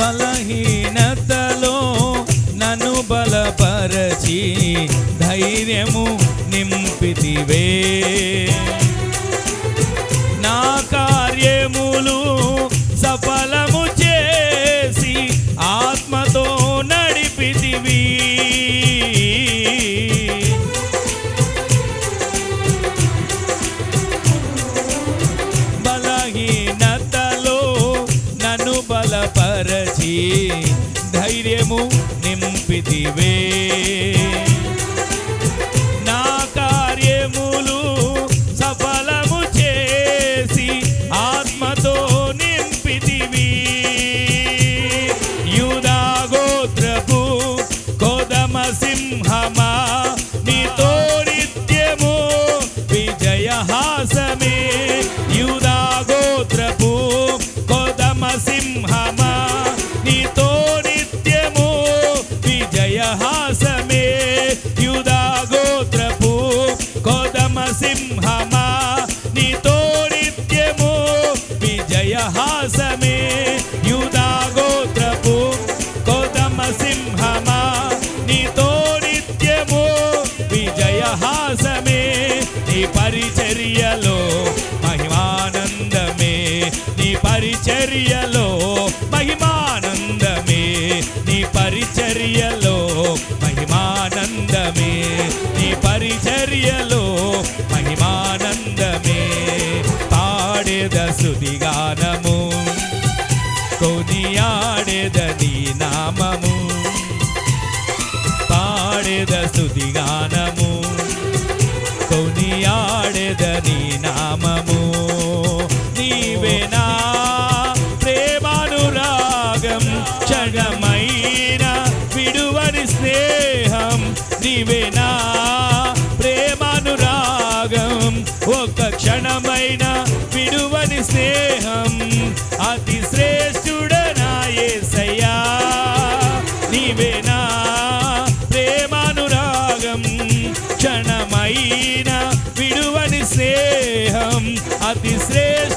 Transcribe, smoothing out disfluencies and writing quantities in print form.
బలహీనతలో నన్ను బలపరచి ధైర్యము నింపితివే. నా కార్యములు సఫలము చేసి ఆత్మతో నడిపితివి. బలహీనతలో నన్ను బలపరచి ధైర్యము నింపితివే. నా కార్యములు సఫలము చేసి ఆత్మతో నింపితివి. యూదా గోత్రపు కోదమ సింహమా నీతో నిత్యము విజయహాసమే. యూదా గోత్రపు కోదమ సింహమా నీతో నిత్యము విజయహాసమే. యూదా గోత్రపు కోదమ సింహమా నీతో నిత్యము విజయహాసమే. యూదా గోత్రపు కోదమ సింహమా నీతో నిత్యము విజయహాసమే. నీ పరిచర్యలో మహిమానందమే, నీ పరిచర్యలో మహిమానందమే, నీ పరిచర్యలో మహిమానందమే, నీ పరిచర్యలో మహిమానందమే. పాడేద స్తుతిగానము, కొనియాడేద నీ నామము. పాడేద స్తుతిగానము, కొనియాడేద నీ నామము. నీవేనా ప్రేమానురాగం, క్షణమైన విడువని స్నేహం. నీవేనా ప్రేమానురాగం, ఒక క్షణమైన విడువని స్నేహం. అతి శ్రేష్ఠుడనా యేసయ్యా. నీవేనా ప్రేమానురాగం, క్షణమైన విడువని స్నేహం. అతి శ్రేష్ఠ